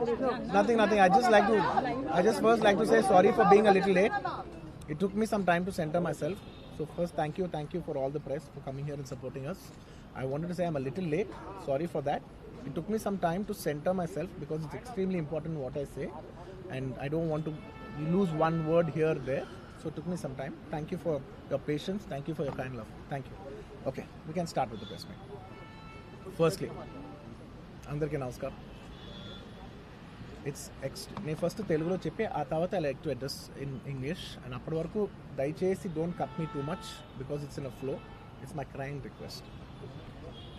Nothing. I just first like to say sorry for being a little late. It took me some time to center myself. So first, thank you for all the press for coming here and supporting us. I wanted to say I'm a little late. Sorry for that. It took me some time to center myself because it's extremely important what I say, and I don't want to lose one word here or there. So it took me some time. Thank you for your patience. Thank you for your kind love. Thank you. Okay, we can start with the press meet. Firstly, అందరికీ నమస్కారం. నేను first తెలుగులో చెప్పి ఆ తర్వాత I like to address in English, and అప్పటి వరకు దయచేసి don't cut me too much because it's in a flow. It's my crime request.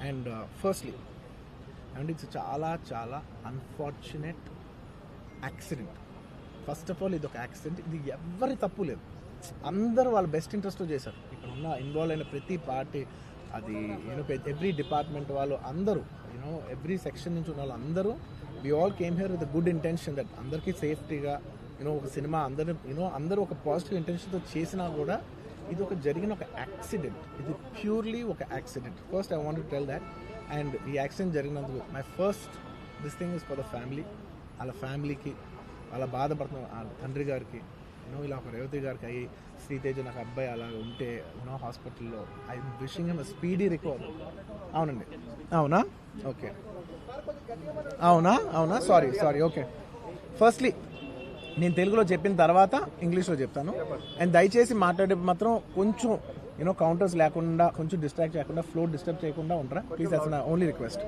And firstly and it's చాలా unfortunate accident. First of all ఇది ఒక యాక్సిడెంట్. ఇది ఎవరి తప్పు లేదు. అందరూ వాళ్ళ బెస్ట్ ఇంట్రెస్ట్తో చేశారు. ఇక్కడ ఉన్న ఇన్వాల్వ్ అయిన ప్రతి పార్టీ, అది ఎవ్రీ డిపార్ట్మెంట్ వాళ్ళు అందరూ, ఎవ్రీ సెక్షన్ నుంచి ఉన్న వాళ్ళు అందరూ, we all came here with a good intention that అందరికీ సేఫ్టీగా ఒక సినిమా అందరూ ఒక పాజిటివ్ ఇంటెన్షన్తో చేసినా కూడా ఇది ఒక జరిగిన ఒక యాక్సిడెంట్. ఇది ప్యూర్లీ ఒక accident. First I want to tell that. And ఈ యాక్సిడెంట్ జరిగినందుకు my first this thing is for the family. వాళ్ళ ఫ్యామిలీకి, వాళ్ళ బాధపడుతున్న తండ్రి గారికి, ఇలా ఒక రేవతి గారికి అయ్యి, శ్రీతేజ నాకు అబ్బాయి అలా ఉంటే హాస్పిటల్లో, I wishing him speedy recovery. అవునండి, అవునా? ఓకే, అవునా, సారీ. ఓకే, ఫస్ట్లీ నేను తెలుగులో చెప్పిన తర్వాత ఇంగ్లీష్లో చెప్తాను. అండ్ దయచేసి మాట్లాడే మాత్రం కొంచెం కౌంటర్స్ లేకుండా, కొంచెం డిస్ట్రాక్ట్ చేయకుండా, ఫ్లో డిస్టర్బ్ చేయకుండా ఉంటారా please. That's my only request.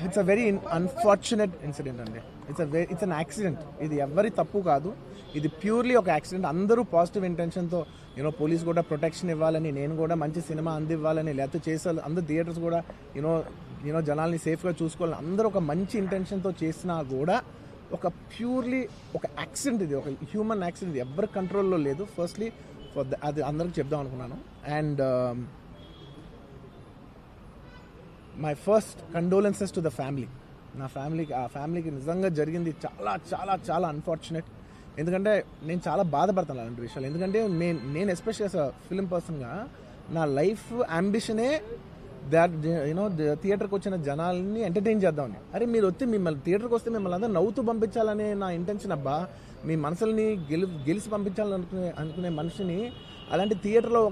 It's a very unfortunate incident అండి. It's an accident. ఇది ఎవరి తప్పు కాదు. ఇది ప్యూర్లీ ఒక యాక్సిడెంట్. అందరూ పాజిటివ్ ఇంటెన్షన్తో పోలీస్ కూడా ప్రొటెక్షన్ ఇవ్వాలని, నేను కూడా మంచి సినిమా అందివ్వాలని, లేకపోతే చేసాలి, అందరు థియేటర్స్ కూడా జనాల్ని సేఫ్గా చూసుకోవాలని అందరూ ఒక మంచి ఇంటెన్షన్తో చేసినా కూడా ఒక ప్యూర్లీ ఒక యాక్సిడెంట్. ఇది ఒక హ్యూమన్ యాక్సిడెంట్. ఇది ఎవరి కంట్రోల్లో లేదు. ఫస్ట్లీ అది అందరికి చెప్దాం అనుకున్నాను. And my first condolences to the family. నా ఫ్యామిలీకి నిజంగా జరిగింది చాలా అన్ఫార్చునేట్. ఎందుకంటే నేను చాలా బాధపడతాను అలాంటి విషయాలు. ఎందుకంటే నేను ఎస్పెషల్లీ యాజ్ అ ఫిల్మ్ పర్సన్గా నా లైఫ్ అంబిషనే థియేటర్కి వచ్చిన జనాల్ని ఎంటర్టైన్ చేద్దామని. అరే మీరు మిమ్మల్ని థియేటర్కి వస్తే మిమ్మల్ని అందరూ నవ్వుతూ పంపించాలనే నా ఇంటెన్షన్. అబ్బా, మీ మనసుల్ని గెలిచి పంపించాలని అనుకునే మనిషిని అలాంటి థియేటర్లో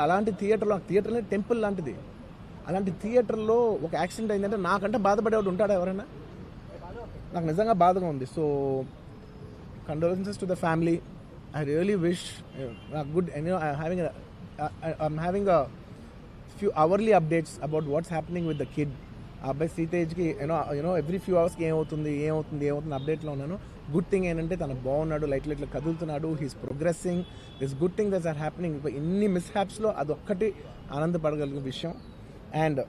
అలాంటి థియేటర్లో టెంపుల్ లాంటిది, అలాంటి థియేటర్లో ఒక యాక్సిడెంట్ అయిందంటే నాకంటే బాధపడేవాడు ఉంటాడా ఎవరైనా? నాకు నిజంగా బాధగా ఉంది. So condolences to the family. I really wish good. I'm having a few hourly updates about what's happening with the kid. ఆ అబ్బాయి శ్రీతేజ్కి ఎవ్రీ ఫ్యూ అవర్స్కి ఏమవుతుంది అప్డేట్లో ఉన్నాను. గుడ్ థింగ్ ఏంటంటే తను బాగున్నాడు, లైట్ కదులుతున్నాడు, he's progressing. This good thing that's are happening. ఇన్ని మిస్ హ్యాప్స్లో అదొక్కటి ఆనందపడగలిగిన విషయం. అండ్